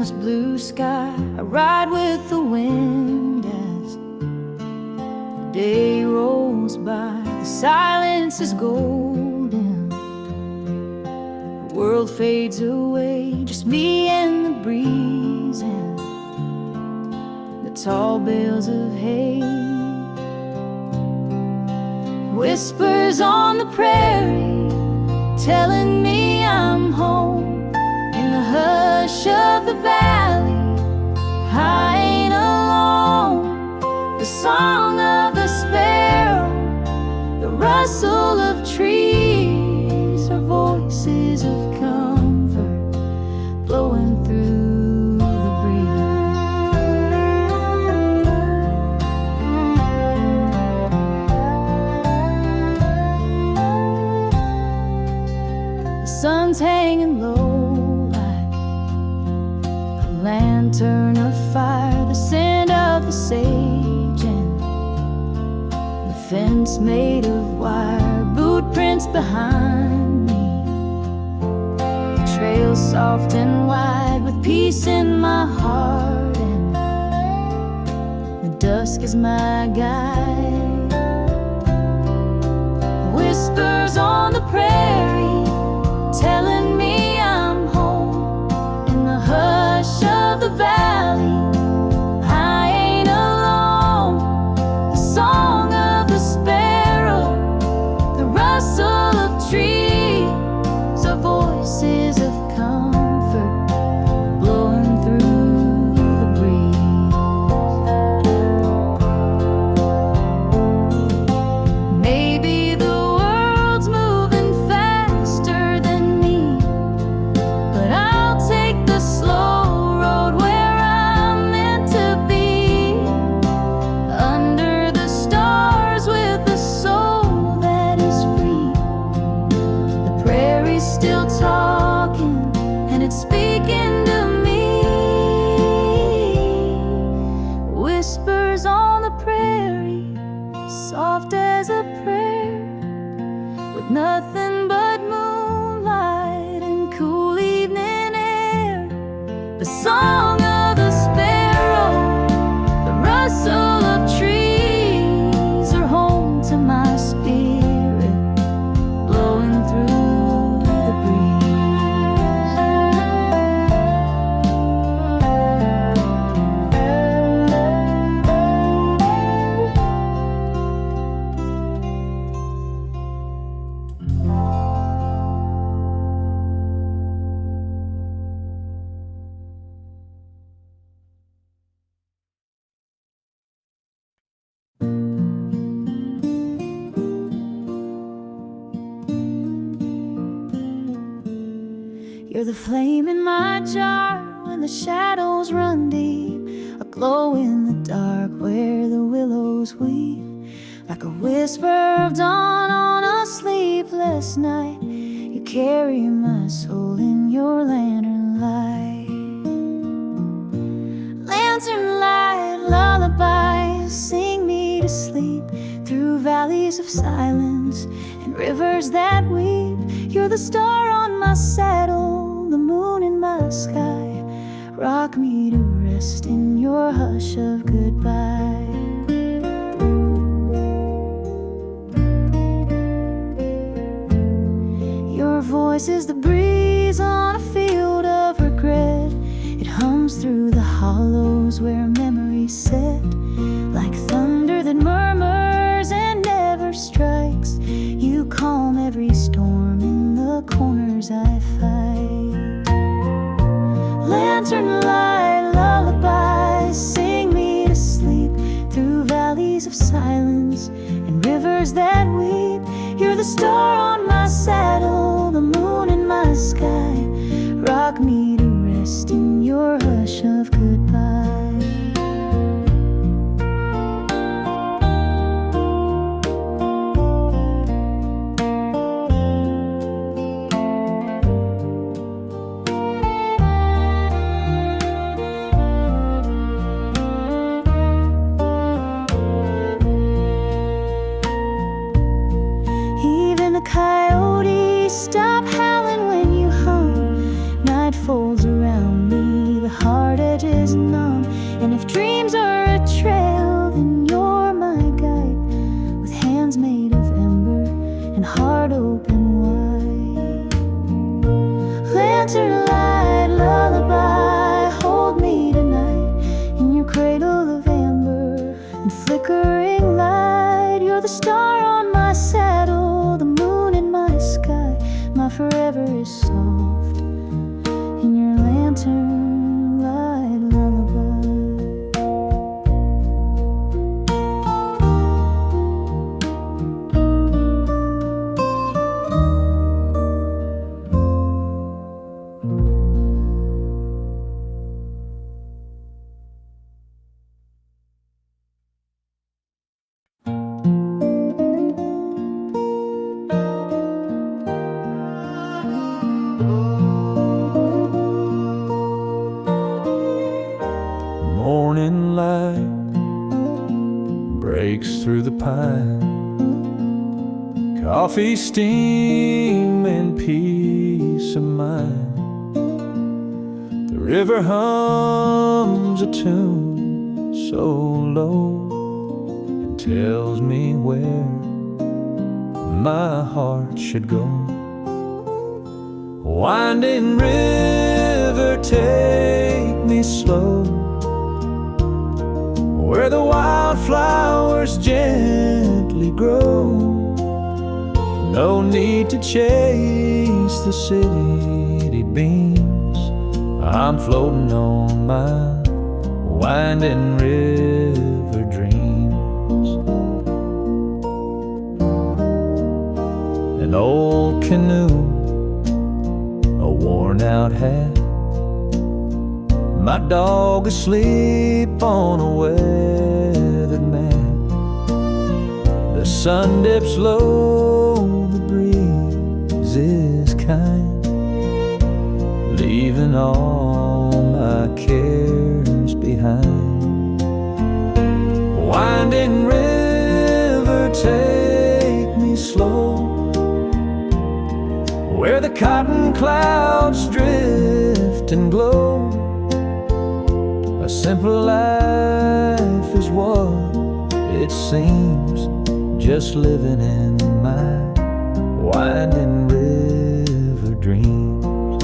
this blue sky. I ride with the wind as the day rolls by. The silence is golden, the world fades away, just me and the breeze and the tall bales of hay. Whispers on the prairie telling me I'm home. In the hush of the valley, I ain't alone. The song of the sparrow, the rustle of trees, are voices of comfort blowing through the breeze. The sun's hanging low like a lantern of fire, the scent of the sage and the fence made of wire, boot prints behind me, the trail soft and wide with peace in my heart, and the dusk is my guide. Whispers on the prairie telling me I'm home. In the hush of the valley, I ain't alone. The song of the sparrow, the rustle of trees, are voices of comfort blowing through the breeze. Maybe the world's moving faster than me, but I'll take the slow road where I'm meant to be. Under the stars with a soul that is free. The prairie's still talking and it's speaking to me. Whispers on the prairie, soft as a prayer, with nothing but moonlight and cool evening air. The song of the sparrow, the rustle of trees, are home to my spirit, blowing through the You're the flame in my jar when the shadows run deep, a glow in the dark where the willows weep. Like a whisper of dawn on a sleepless night, you carry my soul in your lantern light. Lantern light, lullabies, sing me to sleep through valleys of silence and rivers that weep. You're the star on my saddle, the moon in my sky. Rock me to rest in your hush of goodbye. Your voice is the breeze on a field of regret. It hums through the hollows where memories set. Like thunder that murmurs and never strikes, you calm every storm in the corners I fight. Lantern light, lullabies, sing me to sleep through valleys of silence and rivers that weep. You're the star on my saddle, the moon in my sky. Rock me to rest in your hush of goodbye. Coyotes stop howling when you hum. Night folds around me the hard edges numb. And if dreams are a trail, then you're my guide, with hands made of ember and heart open wide. Lantern light, lullaby, hold me tonight in your cradle of amber and flickering light. You're the star on my saddle, the moon in my sky. My forever is soft in your lantern light lullaby. Morning light breaks through the pine, coffee, steam, and peace of mind. The river hums a tune so low and tells me where my heart should go. Winding river, take me slow, where the wildflowers gently grow. No need to chase the city beams, I'm floating on my winding river dreams. An old canoe, a worn out hat, my dog asleep on a weathered mat. The sun dips low, the breeze is kind, leaving all my cares behind. Winding river, take me slow, where the cotton clouds drift and glow. A simple life is what it seems, just living in my winding river dreams.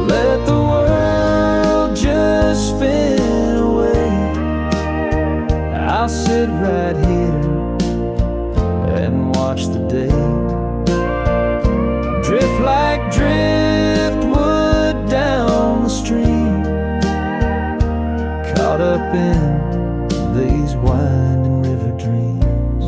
Let the world just spin away, I'll sit right here and watch the day drift like driftwood down the stream, caught up in these winding river dreams.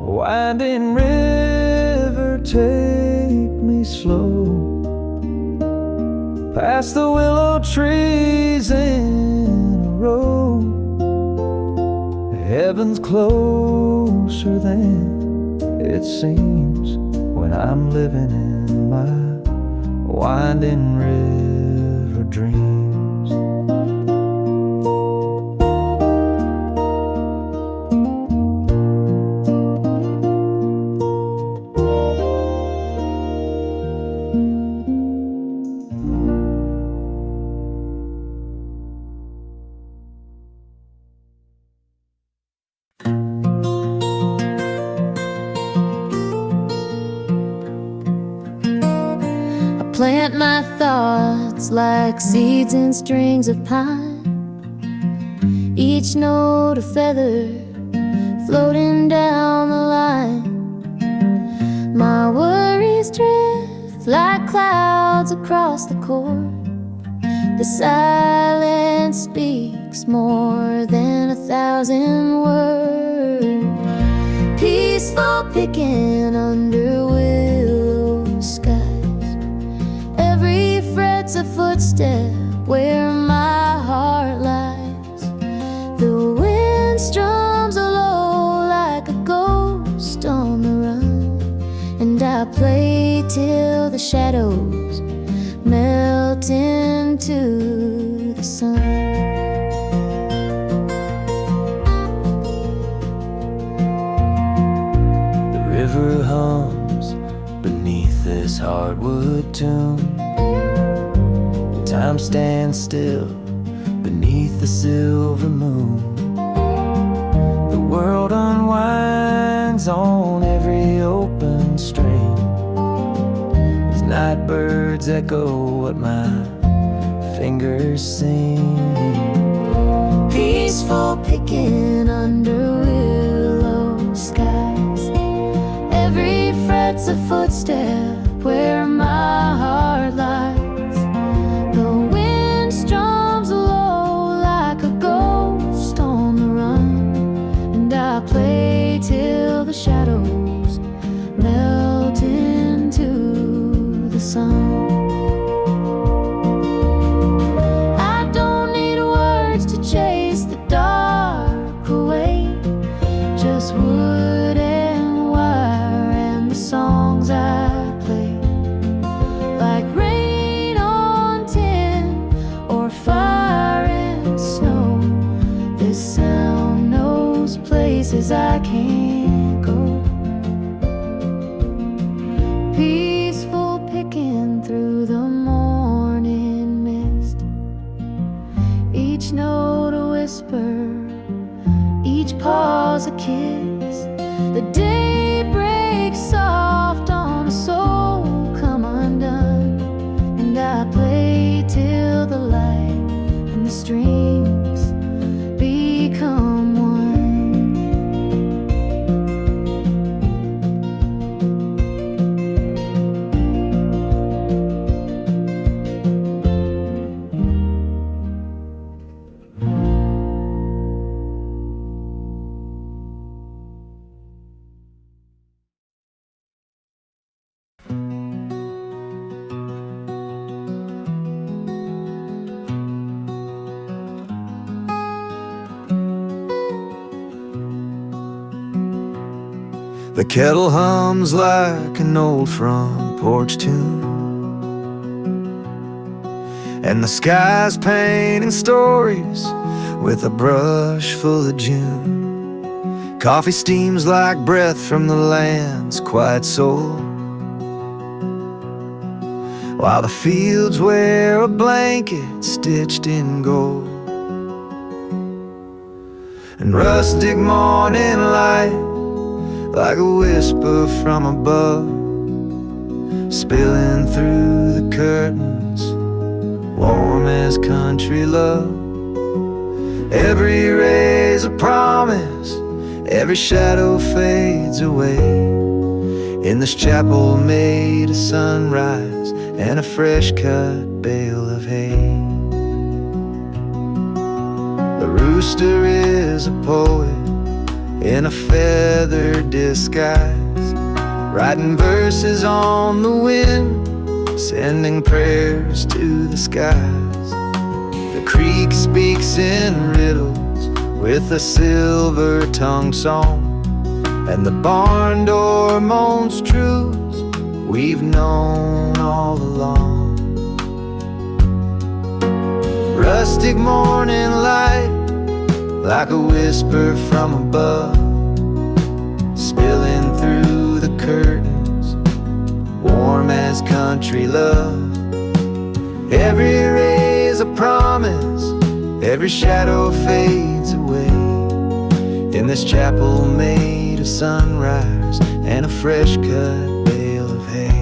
Winding river, take me slow, past the willow trees in a row. Heaven's closer than it seems when I'm living in my winding river dreams. Plant my thoughts like seeds in strings of pine, each note a feather floating down the line. My worries drift like clouds across the court. The silence speaks more than 1,000 words. Peaceful picking under willow skies, every fret's a footstep where my heart lies. The wind strums low like a ghost on the run, and I play till the shadows melt into the sun. tune. Time stands still beneath the silver moon. The world unwinds on every open string as night birds echo what my fingers sing. Peaceful picking under willow skies. Every fret's a footstep where my heart lies. The wind strums low like a ghost on the run, and I play till the shadows melt into the sun. I don't need words to chase the dark away, just wood and wire and the songs I play. Like rain on tin or fire and snow, this sound knows places I can't go. Peaceful picking through the morning mist, each note a whisper, each pause a kiss. The day breaks soft on a soul come undone, and I play till the light and the strings become one. The kettle hums like an old front porch tune, and the sky's painting stories with a brush full of June. Coffee steams like breath from the land's quiet soul, while the fields wear a blanket stitched in gold. And rustic morning light, like a whisper from above, spilling through the curtains, warm as country love. Every ray's a promise, every shadow fades away, in this chapel made of sunrise and a fresh cut bale of hay. The rooster is a poet in a feathered disguise, writing verses on the wind, sending prayers to the skies. The creek speaks in riddles with a silver-tongued song, and the barn door moans truths we've known all along. Rustic morning light, like a whisper from above, spilling through the curtains, warm as country love. Every ray's a promise, every shadow fades away, in this chapel made of sunrise and a fresh cut bale of hay.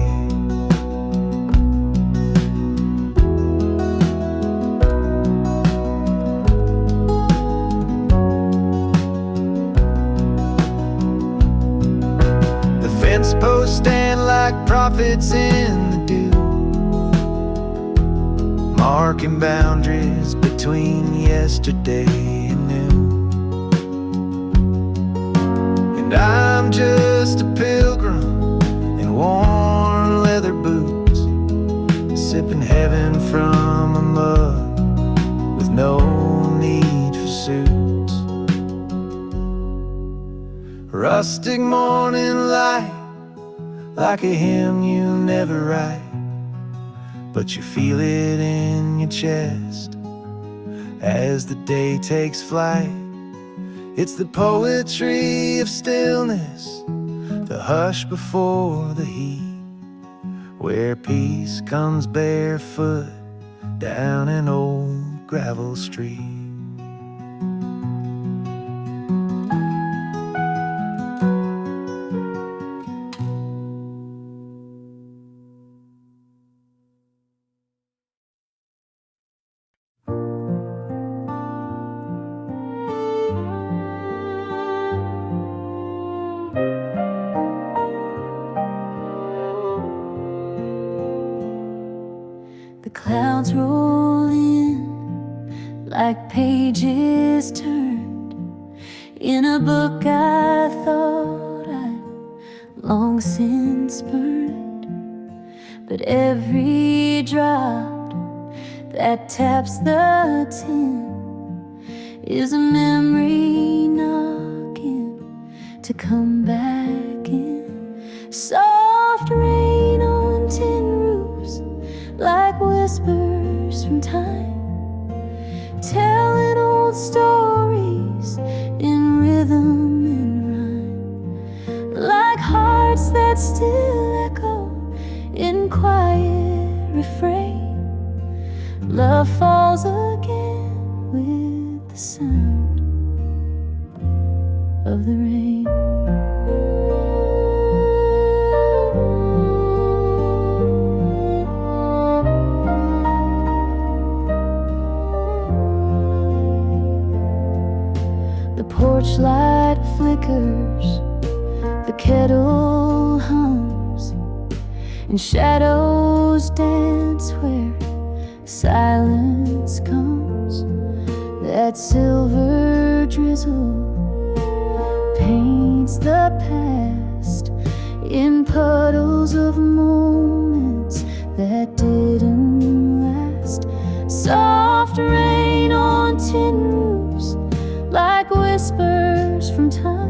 Posts stand like prophets in the dew, marking boundaries between yesterday and new. And I'm just a pilgrim in worn leather boots, sipping heaven from a mug with no need for suits. Rustic morning light, like a hymn you never write, but you feel it in your chest as the day takes flight. It's the poetry of stillness, the hush before the heat, where peace comes barefoot down an old gravel street. The clouds roll in like pages turned in a book I thought I'd long since burned. But every drop that taps the tin is a memory knocking to come back in. Soft rain on tin roofs like whispers from time, telling old stories in rhythm and rhyme, like hearts that still echo in quiet refrain. Love falls again with the sound of the rain. The porch light flickers, the kettle hums, and shadows dance where silence comes. That silver drizzle paints the past in puddles of moments that didn't last. Soft rain on tin roofs like whispers from time,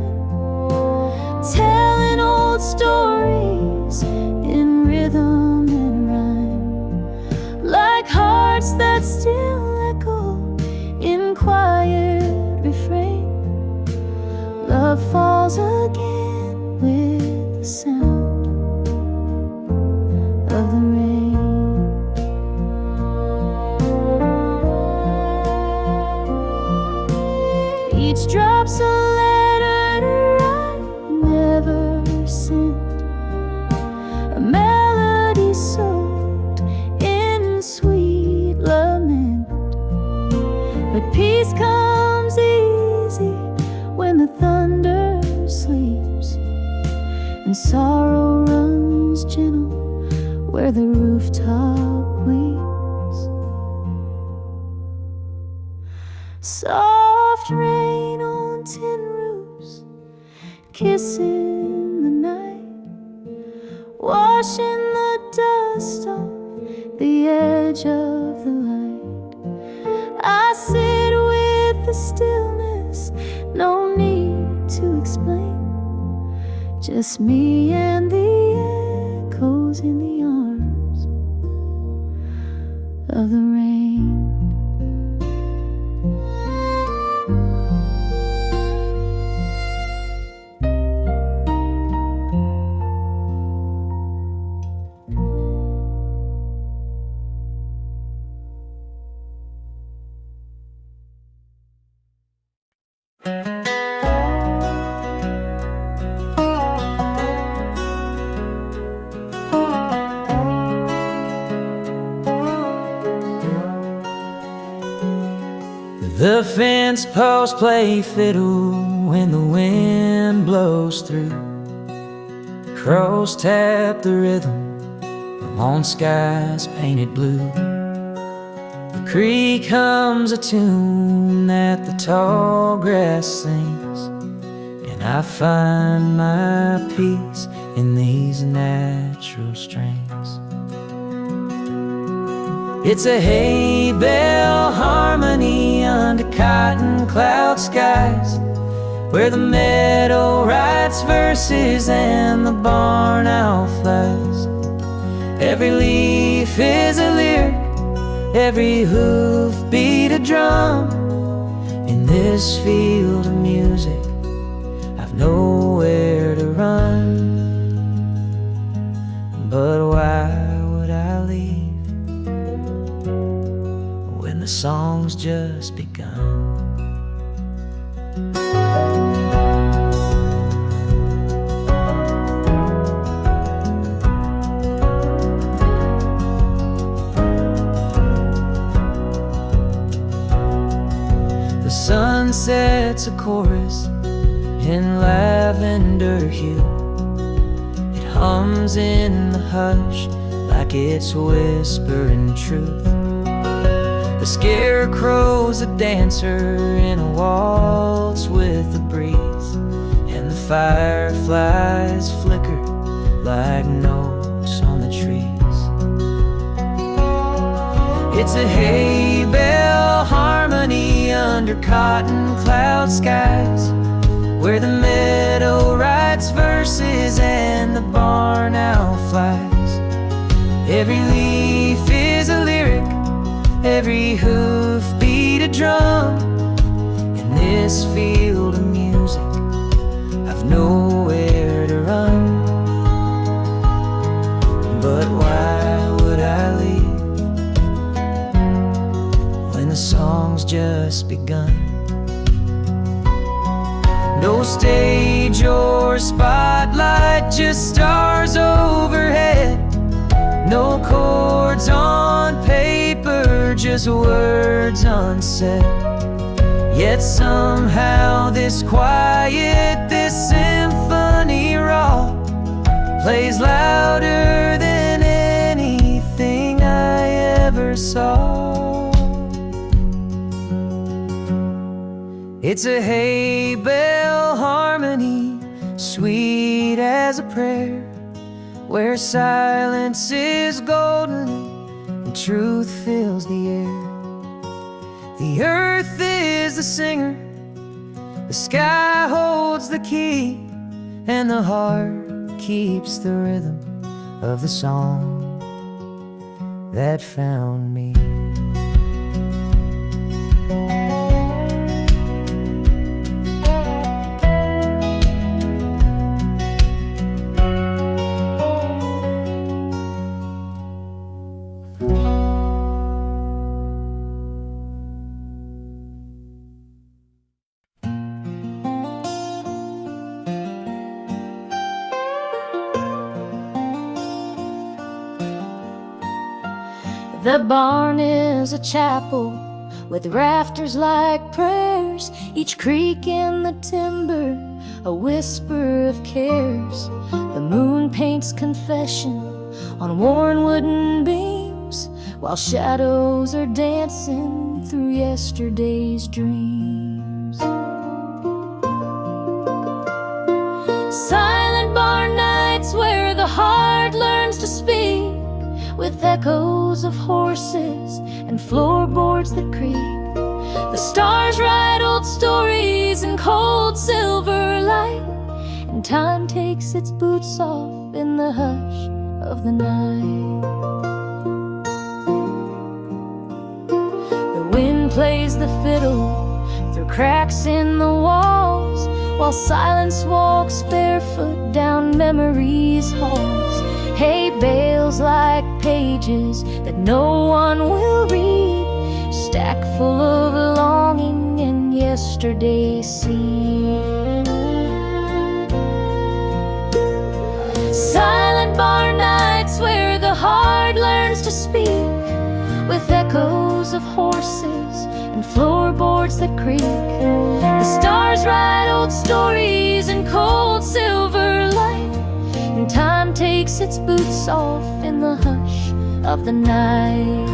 telling old stories in rhythm and rhyme, like hearts that still echo in quiet refrain. Love falls again with the sound of the rain. Each drop's a letter I never sent, a melody soaked in sweet lament. But peace comes easy when the thunder sleeps, and sorrow runs gentle where the rooftop weeps. Soft rain on tin roofs, kissing the night, washing the dust off the edge of the light. I sit with the stillness, no need to explain, just me and the echoes in the arms of the rain. The fence posts play fiddle when the wind blows through. Crows tap the rhythm on skies painted blue. The creek hums a tune that the tall grass sings, and I find my peace in these natural strings. It's a hay bell harmony under cotton cloud skies, where the meadow writes verses and the barn owl flies. Every leaf is a lyric, every hoof beat a drum. In this field of music, I've nowhere to run. But why song's just begun. The sun sets a chorus in lavender hue. It hums in the hush like it's whispering truth. The scarecrow's a dancer in a waltz with the breeze, and the fireflies flicker like notes on the trees. It's a hay bell harmony under cotton cloud skies, where the meadow writes verses and the barn owl flies. Every leaf is a lyric, every hoof beat a drum. In this field of music, I've nowhere to run. But why would I leave when the song's just begun? No stage or spotlight, just stars overhead. No chords on paper, just words unsaid. Yet somehow this quiet, this symphony raw, plays louder than anything I ever saw. It's a hay bell harmony, sweet as a prayer, where silence is golden and truth fills the air. The earth is the singer, the sky holds the key, and the heart keeps the rhythm of the song that found me. The barn is a chapel with rafters like prayers, each creak in the timber a whisper of cares. The moon paints confession on worn wooden beams, while shadows are dancing through yesterday's dreams. Silent barn nights where the heart learns to speak, with echoes of horses and floorboards that creak. The stars write old stories in cold silver light, and time takes its boots off in the hush of the night. The wind plays the fiddle through cracks in the walls, while silence walks barefoot down memory's halls. Hay bales like pages that no one will read, stack full of longing and yesterday's seed. Silent barn nights where the heart learns to speak, with echoes of horses and floorboards that creak. The stars write old stories in cold silver light, and time takes its boots off in the hush of the night.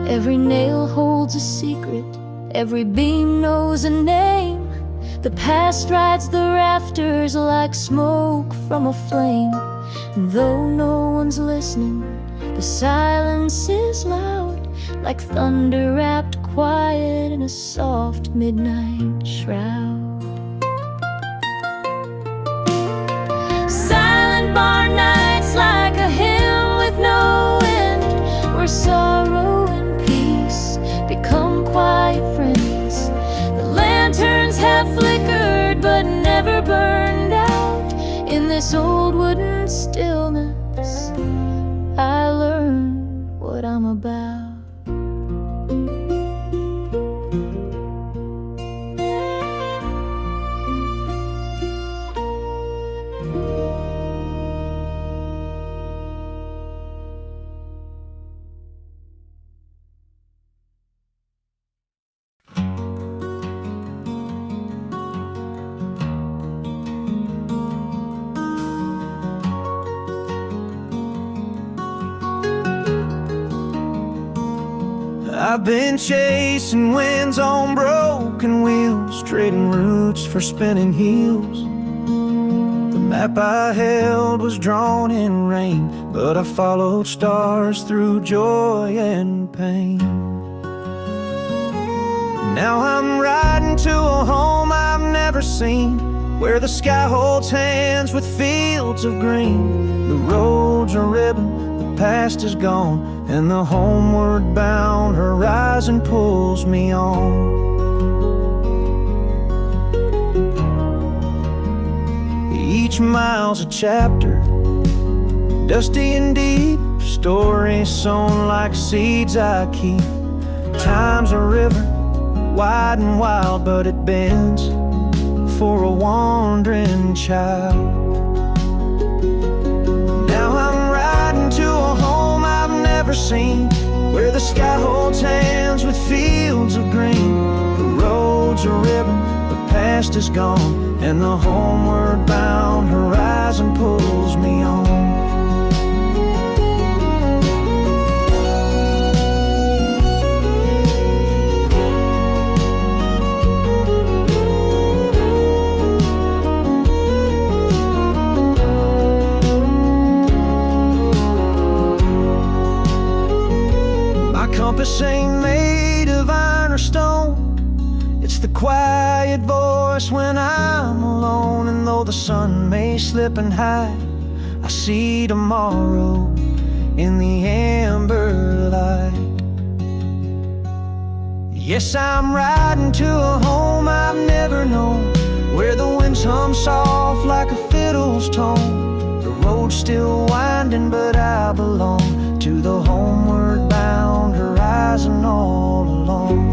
Every nail holds a secret, every beam knows a name. The past rides the rafters like smoke from a flame. And though no one's listening, the silence is loud, like thunder wrapped quiet in a soft midnight shroud. I've been chasing winds on broken wheels, trading roots for spinning heels. The map I held was drawn in rain, but I followed stars through joy and pain. Now I'm riding to a home I've never seen, where the sky holds hands with fields of green. The roads are ribbon, the past is gone, and the homeward bound horizon pulls me on. Each mile's a chapter, dusty and deep, stories sown like seeds I keep. Time's a river, wide and wild, but it bends for a wandering child. Now I'm riding to a home I've never seen, where the sky holds hands with fields of green. The roads are ribbon, the past is gone, and the homeward bound horizon pulls me on. Compass ain't made of iron or stone. It's the quiet voice when I'm alone. And though the sun may slip and hide, I see tomorrow in the amber light. Yes, I'm riding to a home I've never known, where the winds hum soft like a fiddle's tone. The road's still winding, but I belong to the homeward bound horizon all alone.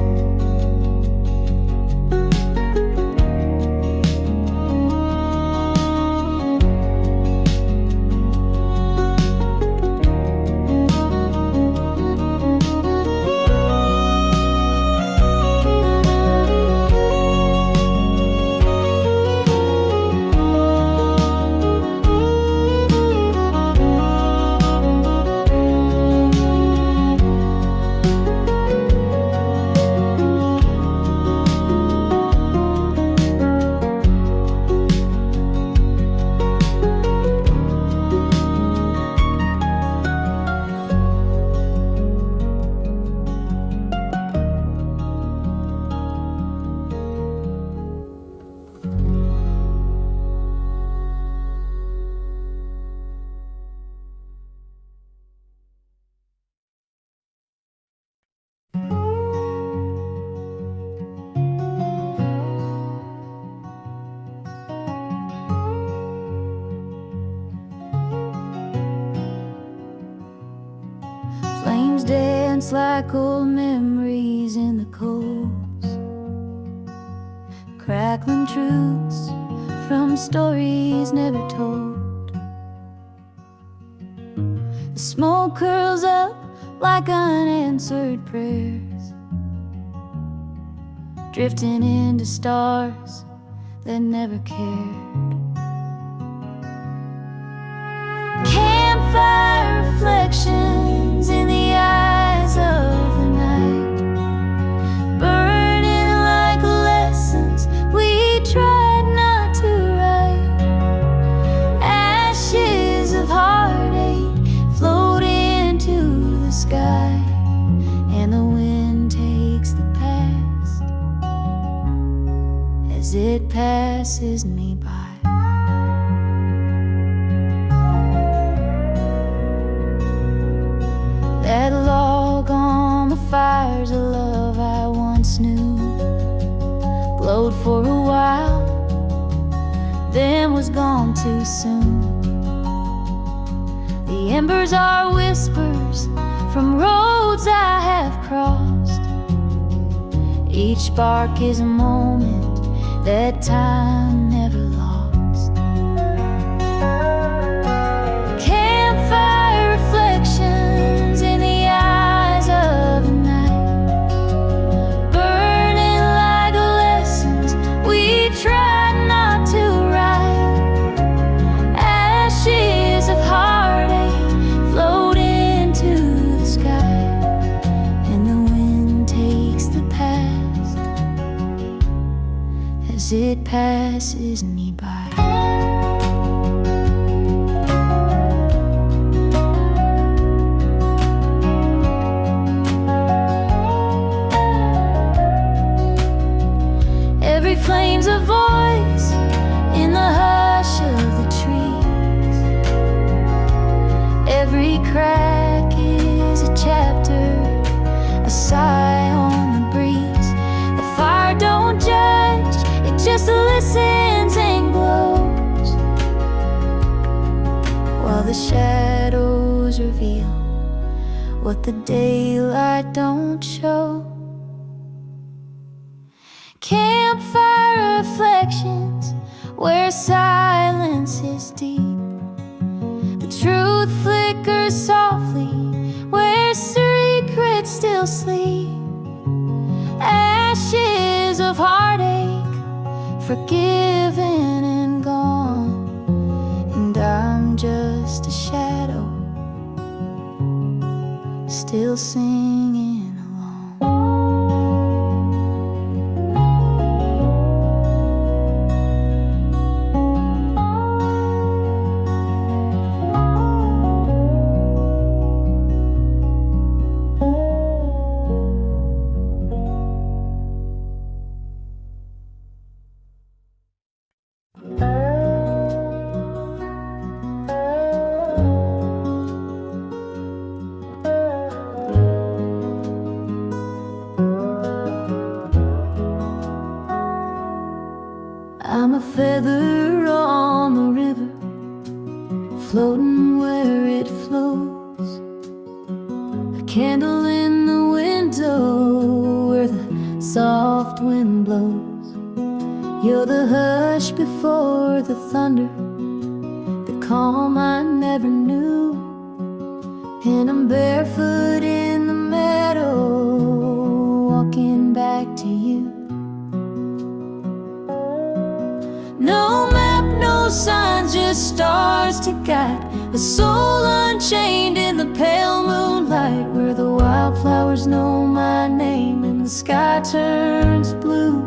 Flames dance like old memories in the coals, crackling truths from stories never told. The smoke curls up like unanswered prayers, drifting into stars that never cared. Campfire reflections in the eyes of the night, burning like lessons we tried not to write. Ashes of heartache float into the sky, and the wind takes the past as it passes me by. That log on the fires of love I once knew glowed for a while, then was gone too soon. The embers are whispers from roads I have crossed. Each spark is a moment that time never lost. Campfire reflections in the eyes of the night, burning like lessons we tried not to write. Ashes of heartache float into the sky, and the wind passes me by. Every flame's a voice in the hush of the trees. Every crack is a chapter, a sigh on the breeze. The fire don't judge, it just listens and glows, while the shadows reveal what the daylight don't show. Campfire reflections, where silence is deep. The truth flickers softly, where secrets still sleep. Ashes of heartache, forgiven and gone, and I'm just a shadow, still singing along. I'm a feather on the river, floating where it flows. A candle in the window where the soft wind blows. You're the hush before the thunder, the calm I never knew. And I'm barefoot in the meadow, walking back to you. No map, no signs, just stars to guide. A soul unchained in the pale moonlight, where the wildflowers know my name and the sky turns blue.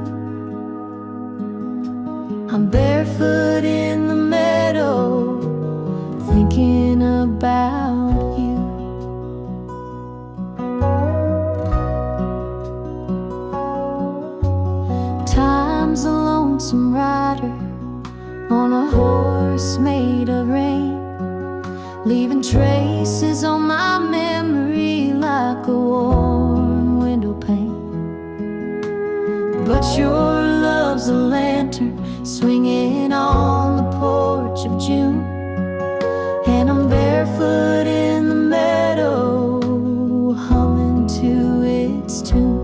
I'm barefoot in the meadow, thinking about you. Time's a lonesome rider on a horse made of rain, leaving traces on my memory like a worn window pane. But your love's a lantern swinging on the porch of June, and I'm barefoot in the meadow, humming to its tune.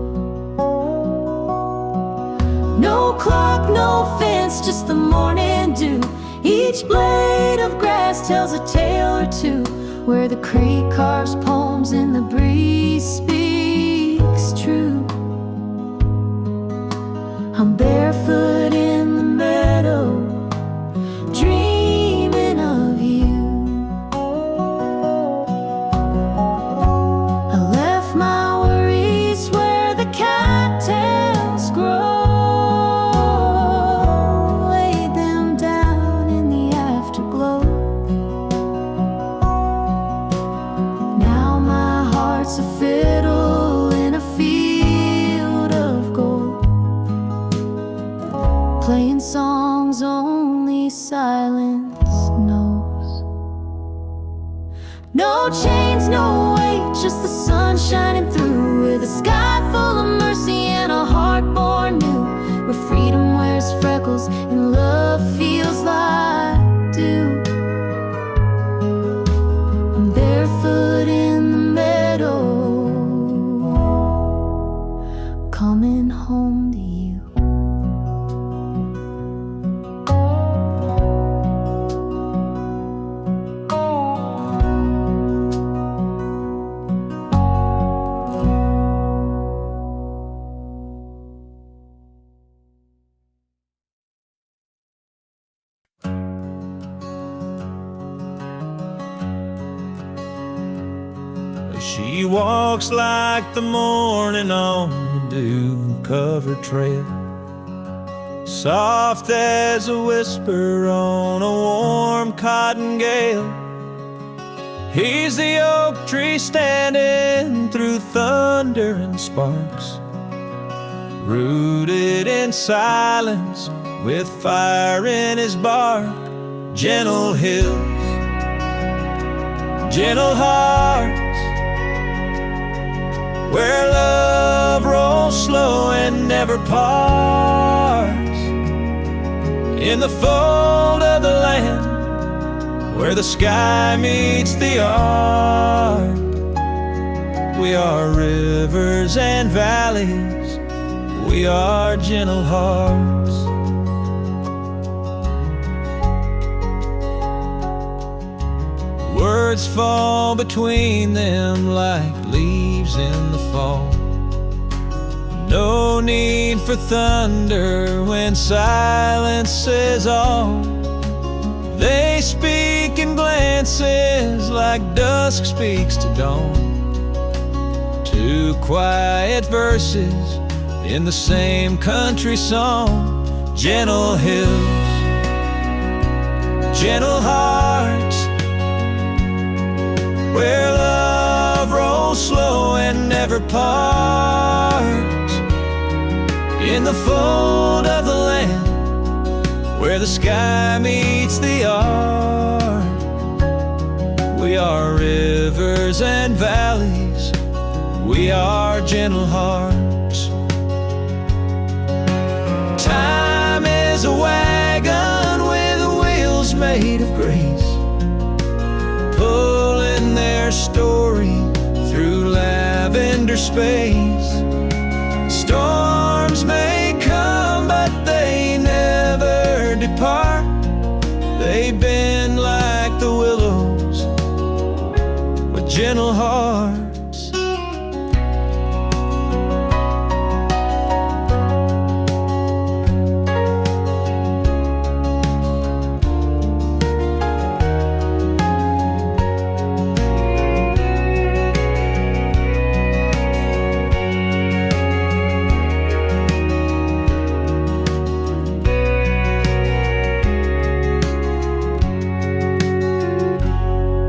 No clock, no fence, just the morning dew. Each blade of grass tells a tale or two, where the creek carves poems and the breeze speaks true. I'm barefoot in the meadow, dreaming of you. I left my worries where the cattails grow. It's a fiddle in a field of gold, playing songs only silence knows. No chains, no weight, just the sun shining through, with a sky full of mercy and a heart born new, where freedom wears freckles and love feels like dew. I'm barefoot in the meadow, coming home to you. She walks like the morning on the dew-covered trail, soft as a whisper on a warm cotton gale. He's the oak tree standing through thunder and sparks, rooted in silence with fire in his bark. Gentle hills, gentle hearts, where love rolls slow and never parts. In the fold of the land, where the sky meets the art, we are rivers and valleys, we are gentle hearts. Words fall between them like leaves in the fall. No need for thunder when silence is all. They speak in glances like dusk speaks to dawn. Two quiet verses in the same country song. Gentle hills, gentle hearts, where love rolls slow and never parts. In the fold of the land, where the sky meets the art, we are rivers and valleys, we are gentle hearts. Time is a wagon with wheels made of grace, pulling their story through lavender space. Storms may come, but they never depart. They bend like the willows with gentle hearts.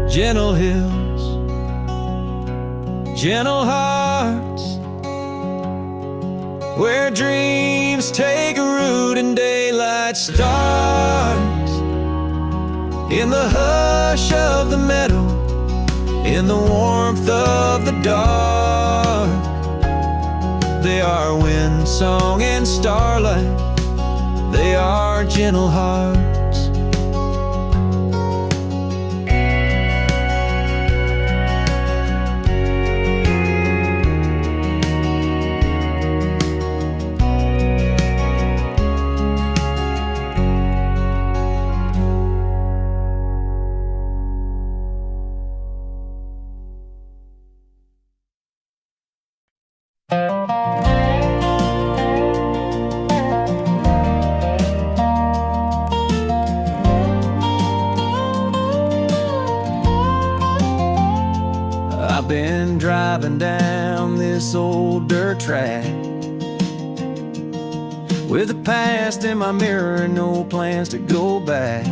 Gentle hills, gentle hearts, where dreams take root and daylight starts. In the hush of the meadow, in the warmth of the dark, they are wind song and starlight, they are gentle hearts. I've been driving down this old dirt track with the past in my mirror and no plans to go back.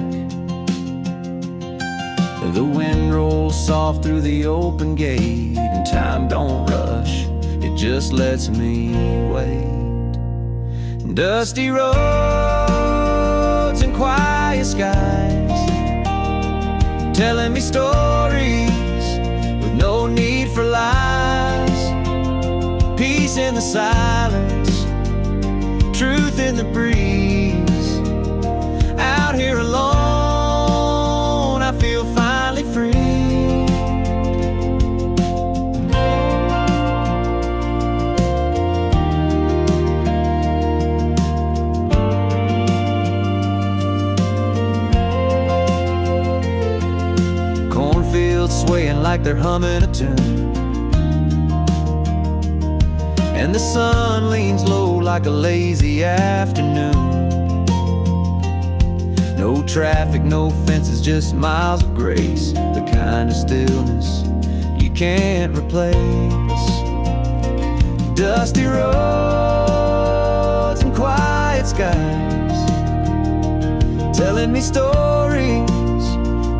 The wind rolls soft through the open gate and time don't rush, it just lets me wait. Dusty roads and quiet skies telling me stories with no need for lies. Peace in the silence, truth in the breeze. Out here alone, I feel finally free. Cornfields swaying like they're humming a tune, and the sun leans low like a lazy afternoon. No traffic, no fences, just miles of grace, the kind of stillness you can't replace. Dusty roads and quiet skies telling me stories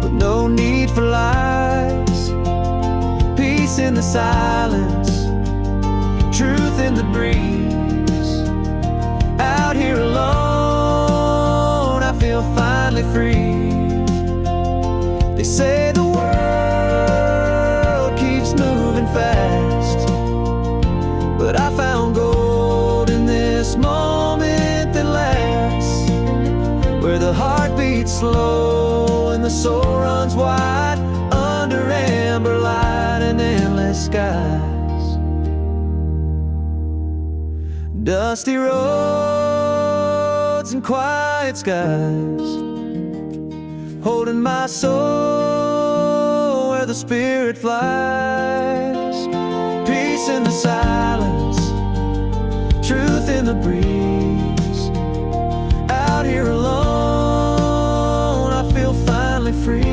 with no need for lies. Peace in the silence, truth in the breeze. Out here alone, I feel finally free. They say the world keeps moving fast, but I found gold in this moment that lasts, where the heart beats slow and the soul runs wide under amber light and endless skies. Dusty roads and quiet skies, holding my soul where the spirit flies. Peace in the silence, truth in the breeze. Out here alone, I feel finally free.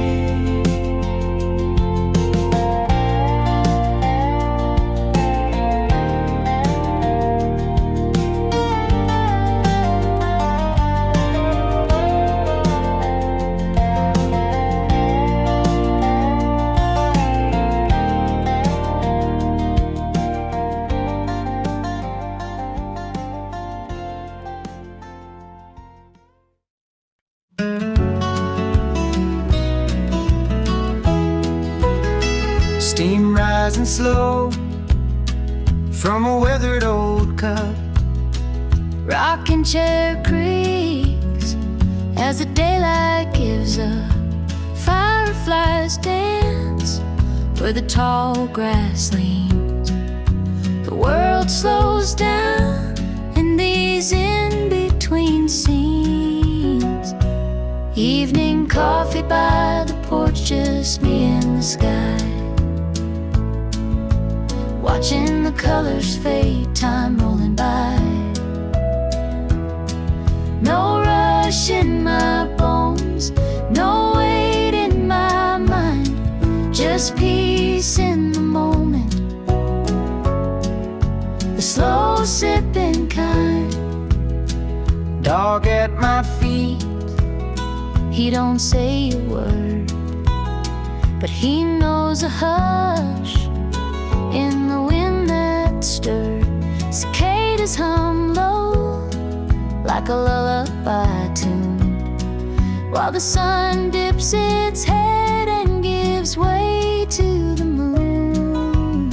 Steam rising slow from a weathered old cup. Rocking chair creaks as the daylight gives up. Fireflies dance where the tall grass leans. The world slows down in these in-between scenes. Evening coffee by the porch, just me and the sky. Watching the colors fade, time rolling by. No rush in my bones, no weight in my mind, just peace in the moment, the slow sipping kind. Dog at my feet, he don't say a word, but he knows a hush in the wind that stirred. Cicadas hum low like a lullaby tune, while the sun dips its head and gives way to the moon.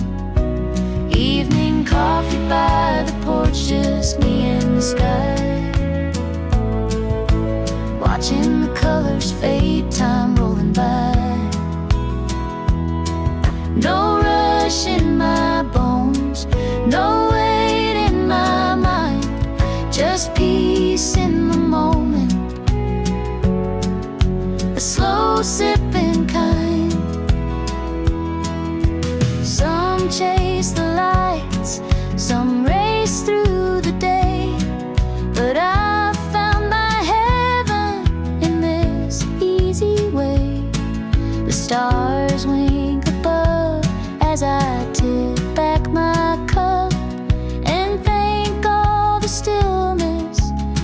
Evening coffee by the porch, just me and the sky. Watching the colors fade, time rolling by. No rush in my bones, no weight in my mind, just peace in the moment, a slow sipping kind. Some chase the lights, some race through the day, but I found my heaven in this easy way. The stars wink above as I tip back my cup and thank all the stillness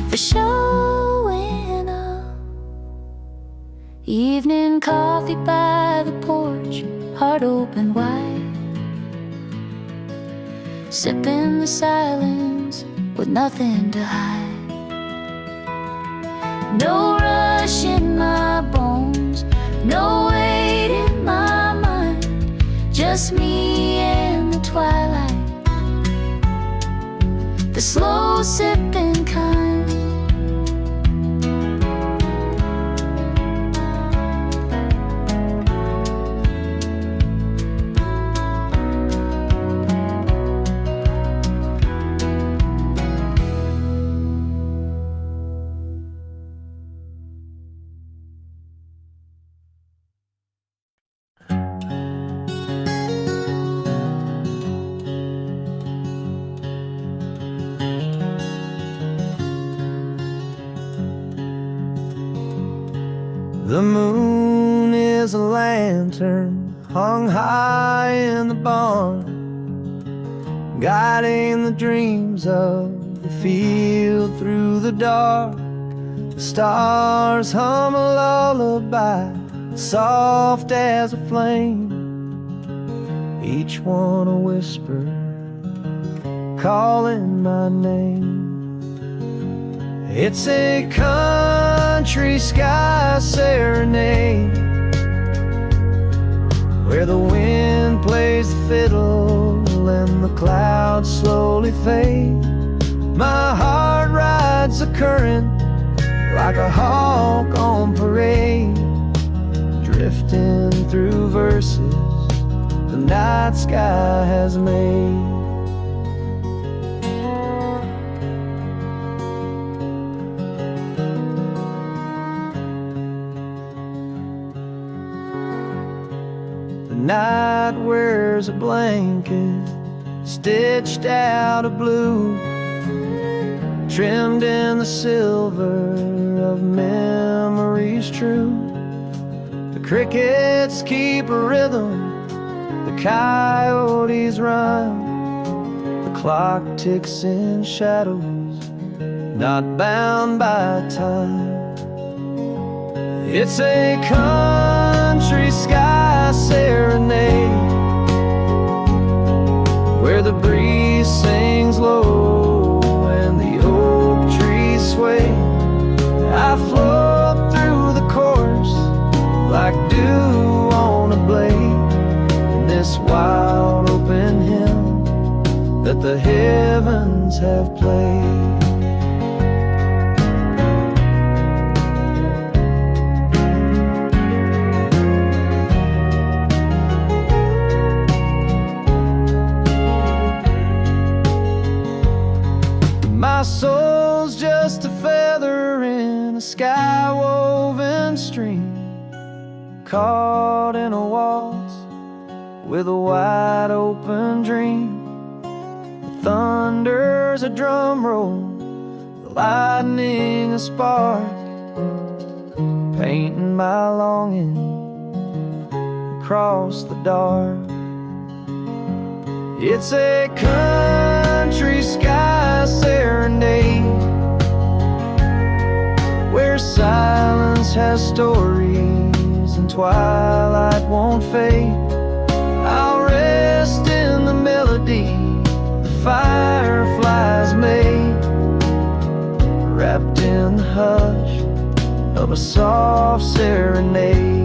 for showing up. Evening coffee by the porch, heart open wide, sipping the silence with nothing to hide. No rush in my bones, no weight in my mind, just me and the twilight, the slow sipping kind. The moon is a lantern hung high in the barn, guiding the dreams of the field through the dark. The Stars hum a lullaby, soft as a flame, each one a whisper, calling my name. It's a country sky serenade, where the wind plays the fiddle and the clouds slowly fade. My heart rides the current like a hawk on parade, drifting through verses the night sky has made. The night wears a blanket stitched out of blue, trimmed in the silver of memories true. The crickets keep a rhythm, the coyotes rhyme, the clock ticks in shadows, not bound by time. It's a country sky serenade, where the breeze sings low and the oak trees sway. I float through the course like dew on a blade, in this wild open hymn that the heavens have played. My soul's just a feather in a sky-woven stream, caught in a waltz with a wide-open dream. The thunder's a drum roll, the lightning a spark, painting my longing across the dark. It's a country sky serenade, where silence has stories and twilight won't fade. I'll rest in the melody the fireflies made, wrapped in the hush of a soft serenade.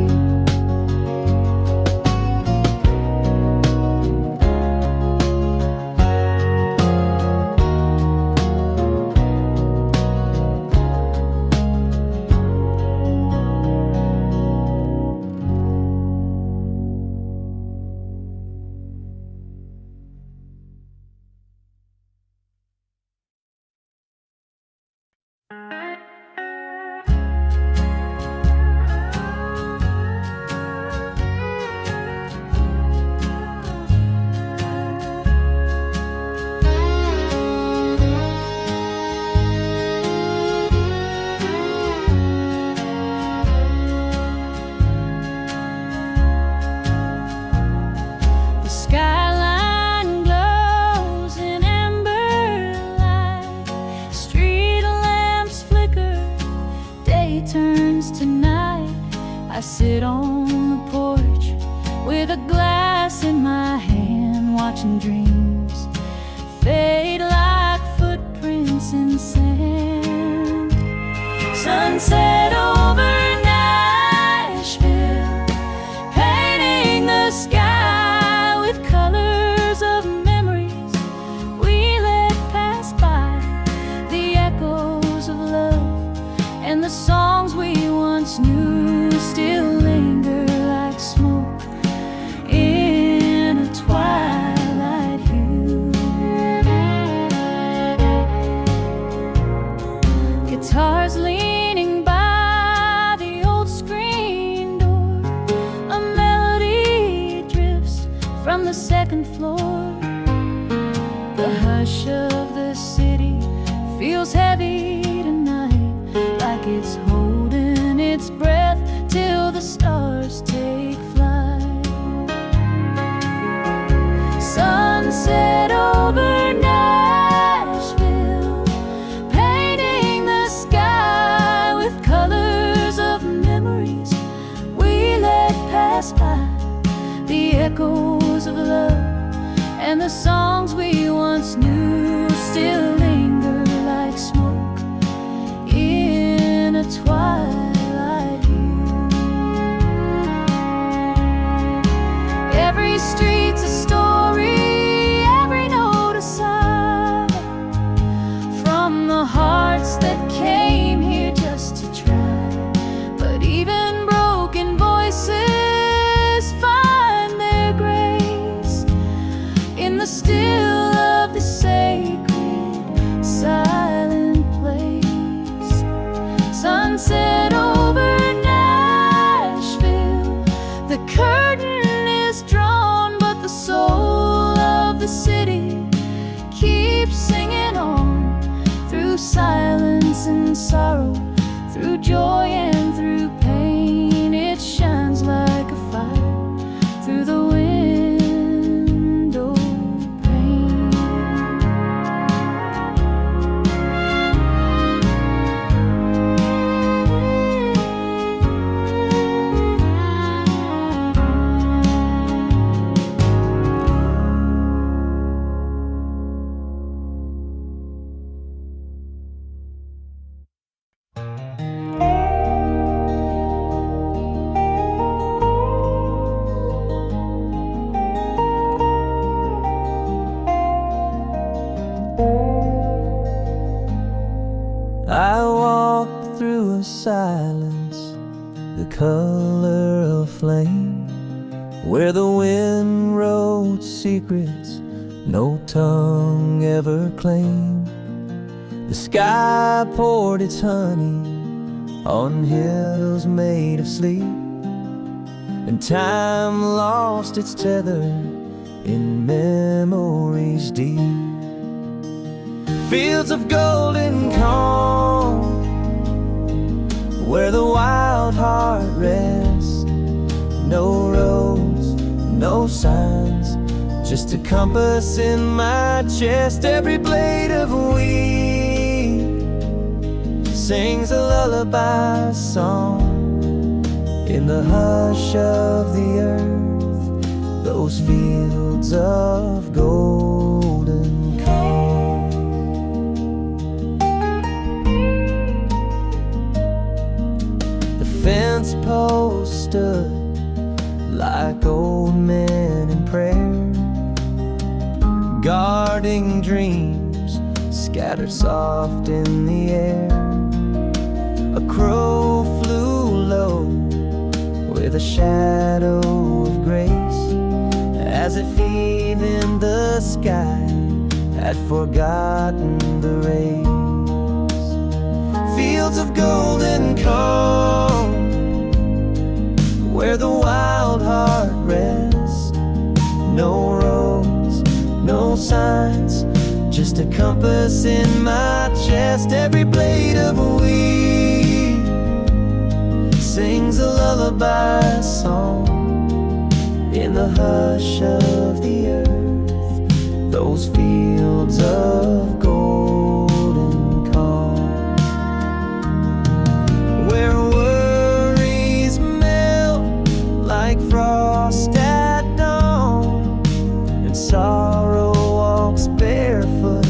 I sit on the porch with a glass in my hand, watching dreams fade like footprints in sand. Sunset over Nashville, painting the sky with colors of memories we let pass by. The echoes of love and the songs we once knew still linger like smoke in a twilight hue. Guitars leaning by the old screen door, a melody drifts from the second floor. The hush of the city feels heavy tonight, like it's holding its breath till the stars take flight. Sunset over Nashville, painting the sky with echoes of love, and the songs we once knew still linger like smoke in a twilight hue. Every street's a story, every note a sigh, from the hearts that came here just to try. But even broken voices find their grace in the still of the sacred silent place. Sunset over Nashville, the curtain is drawn, but the soul of the city keeps singing on, through silence and sorrow, through joy and through pain. It shines like a fire through the window pane. I walk through a silence, the color of flame, where the wind wrote secrets no tongue ever claimed. The sky poured its honey on hills made of sleep, and time lost its tether in memories deep. Fields of golden corn, where the wild heart rests. No roads, no signs, just a compass in my chest. Every blade of wheat sings a lullaby song in the hush of the earth, those fields of golden corn. Fence posts stood like old men in prayer, guarding dreams scattered soft in the air. A crow flew low with a shadow of grace, as if even the sky had forgotten the race. Fields of golden corn, where the wild heart rests. No roads, no signs, just a compass in my chest. Every blade of wheat sings a lullaby song in the hush of the earth, those fields of golden corn, where worries melt like frost at dawn, and sorrow walks barefoot,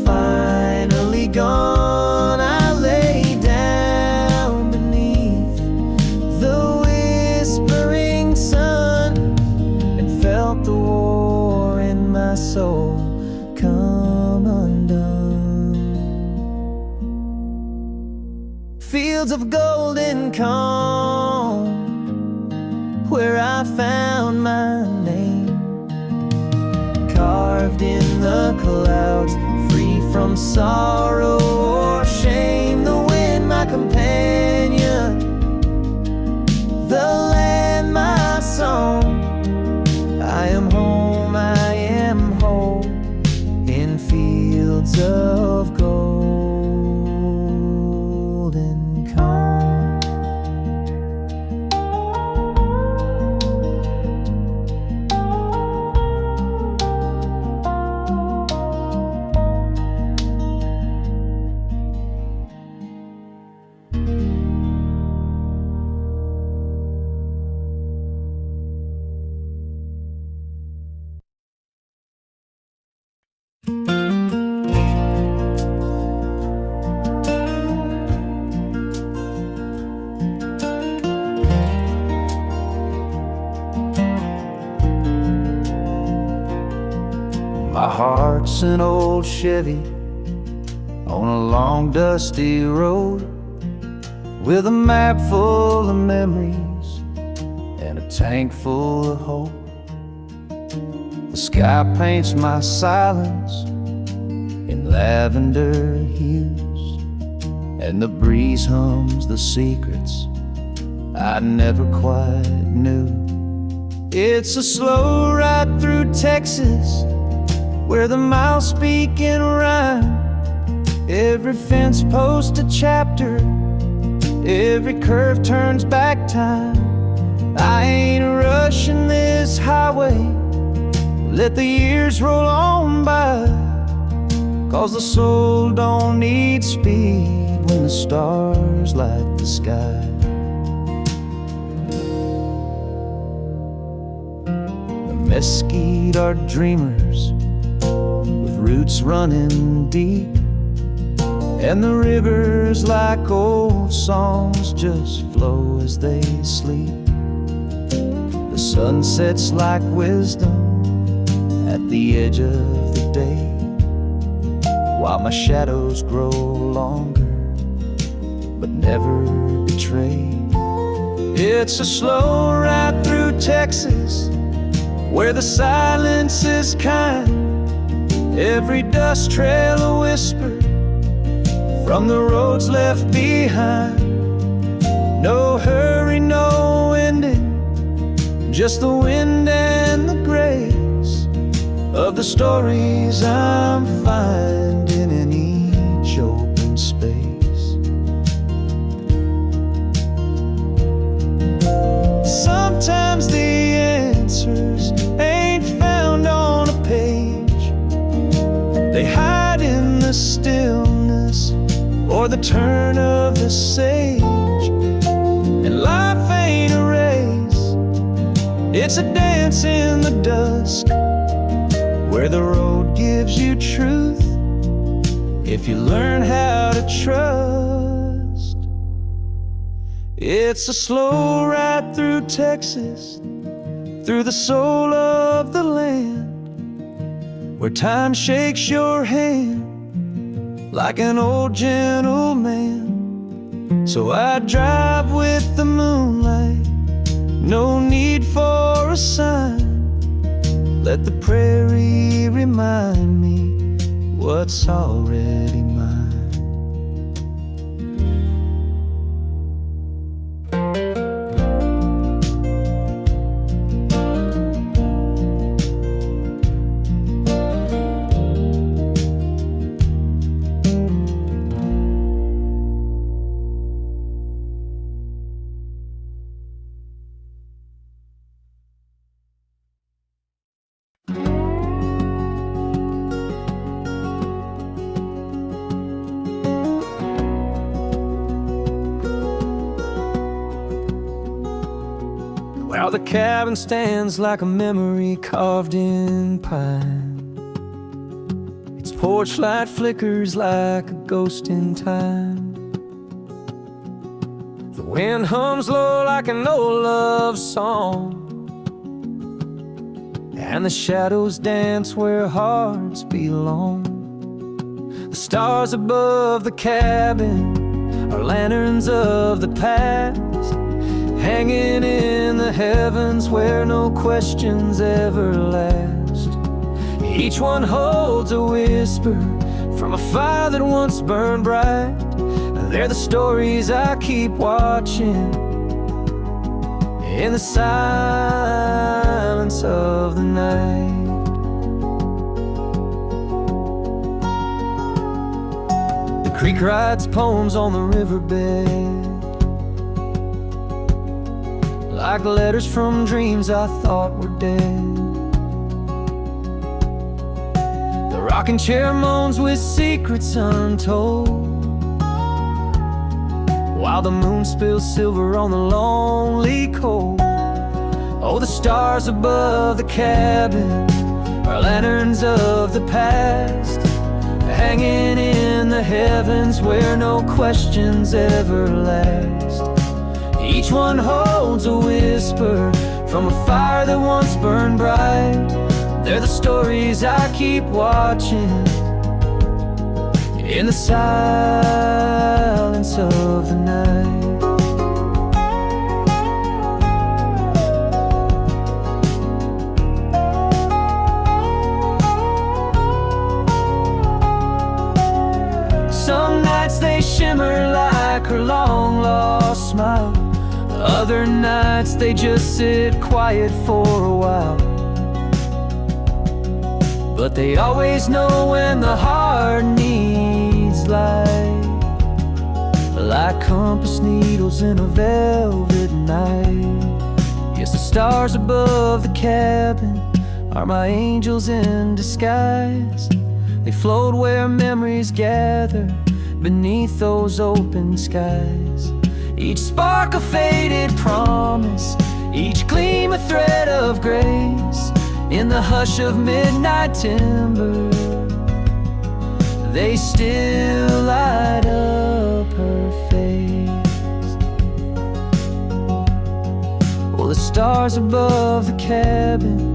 finally gone. I lay down beneath the whispering sun and felt the war in my soul come undone. Fields of golden corn, where I found my name, carved in the clouds, free from sorrow or shame. The wind, my companion, the land, my song. I am home, I am whole, in fields of golden corn. My heart's an old Chevy on a long dusty road, with a map full of memories and a tank full of hope. The sky paints my silence in lavender hues, and the breeze hums the secrets I never quite knew. It's a slow ride through Texas, where the miles speak in rhyme. Every fence post a chapter, every curve turns back time. I ain't rushing this highway, let the years roll on by, 'cause the soul don't need speed when the stars light the sky. The mesquite are dreamers with roots running deep, and the rivers like old songs just flow as they sleep. The sun sets like wisdom at the edge of the day, while my shadows grow longer but never betray. It's a slow ride through Texas, where the silence is kind. Every dust trail a whisper from the roads left behind. No hurry, no ending, just the wind and the grace of the stories I'm finding in each open space. Sometimes the answers ain't found on a page, they hide in the stillness or the turn of the sage. And life ain't a race, it's a dance in the dusk, where the road gives you truth if you learn how to trust. It's a slow ride through Texas, through the soul of the land, where time shakes your hand like an old gentleman. So I drive with the moonlight, no need for a sign. Let the prairie remind me what's already mine. Well, the cabin stands like a memory carved in pine. Its porch light flickers like a ghost in time. The wind hums low like an old love song, and the shadows dance where hearts belong. The stars above the cabin are lanterns of the past, hanging in the heavens where no questions ever last. Each one holds a whisper from a fire that once burned bright. They're the stories I keep watching in the silence of the night. The creek writes poems on the riverbed, like letters from dreams I thought were dead. The rocking chair moans with secrets untold, while the moon spills silver on the lonely coal. Oh, the stars above the cabin are lanterns of the past, hanging in the heavens where no questions ever last. Each one holds a whisper from a fire that once burned bright. They're the stories I keep watching in the silence of the night. Some nights they shimmer like her long-lost smile. Other nights they just sit quiet for a while. But they always know when the heart needs light, like compass needles in a velvet night. Yes, the stars above the cabin are my angels in disguise. They float where memories gather beneath those open skies. Each spark a faded promise, each gleam a thread of grace. In the hush of midnight timber, they still light up her face. Oh, the stars above the cabin,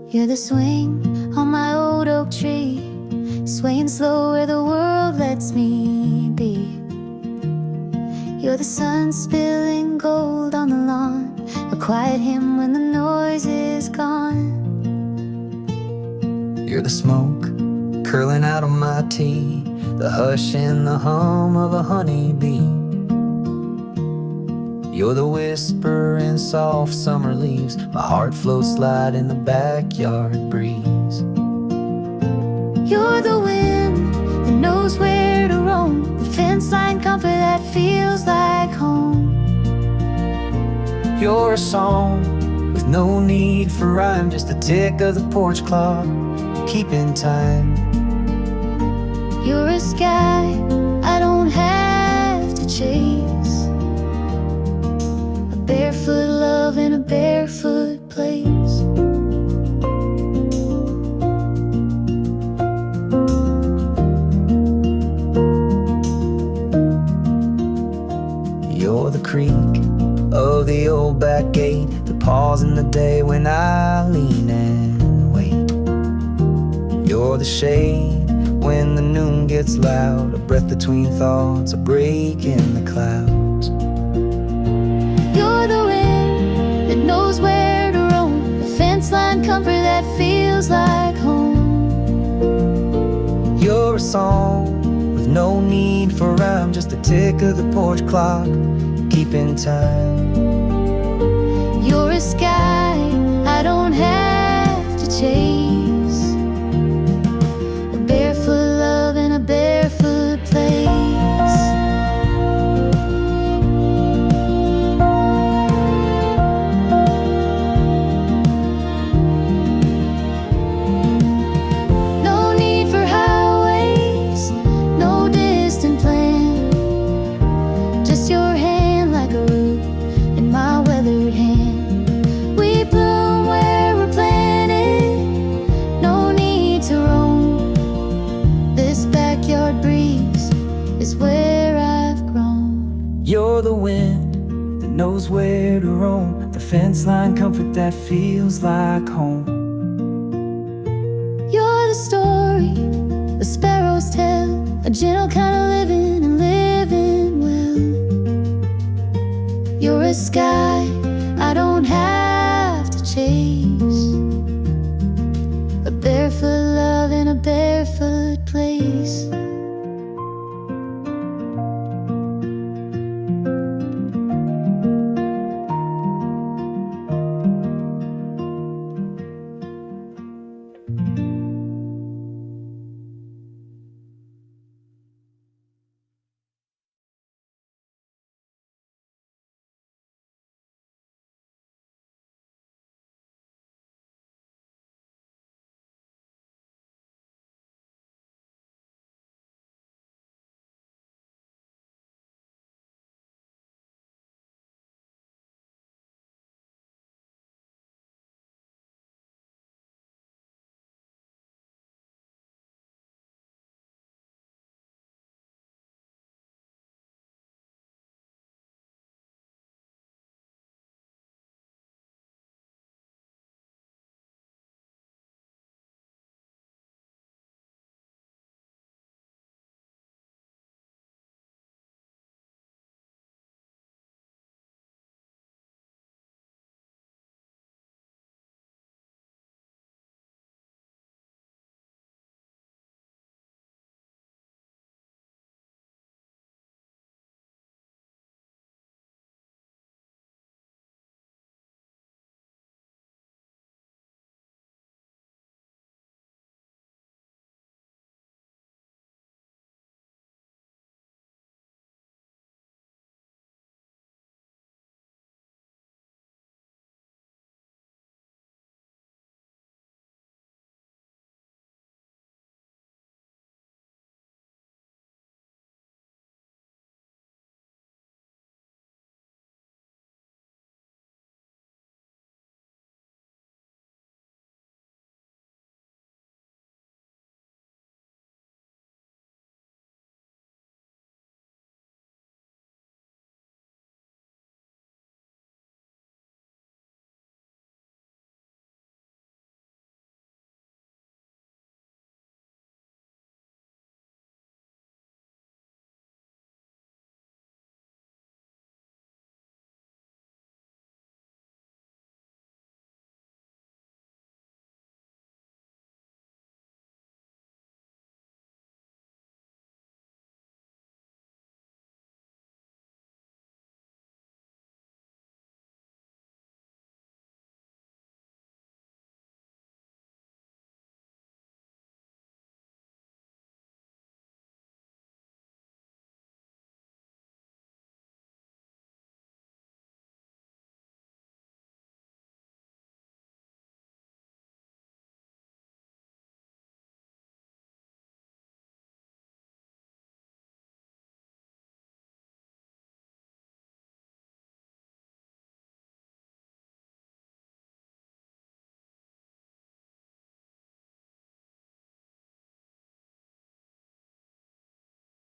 you're the swing on my old oak tree, swaying slow where the world lets me be. You're the sun spilling gold on the lawn, a quiet hymn when the noise is gone. you're the smoke curling out of my tea, the hush and the hum of a honeybee. You're the whisper in soft summer leaves, my heart floats light in the backyard breeze. You're the wind that knows where to roam, the fence line comfort that feels like home. You're a song with no need for rhyme, just the tick of the porch clock, keeping time. You're a sky I don't have to chase, a barefoot love in a barefoot place. You're the creak of the old back gate, the pause in the day when I lean and wait. You're the shade when the noon gets loud, a breath between thoughts, a break in the clouds. You're the wind that knows where to roam, the fence line comfort that feels like home. You're a song with no need for rhyme, just the tick of the porch clock, keeping time. You're a sky I don't have to chase, a barefoot love in a barefoot place. No need for highways, no distant plan, just your hand like a root in my weathered hand. We bloom where we're planted, no need to roam. This backyard breeze is where I've grown. You're the wind that knows where to roam, the fence line comfort that feels like home. You're the story the sparrows tell, a gentle kind of living and living well. You're a sky I don't have to chase,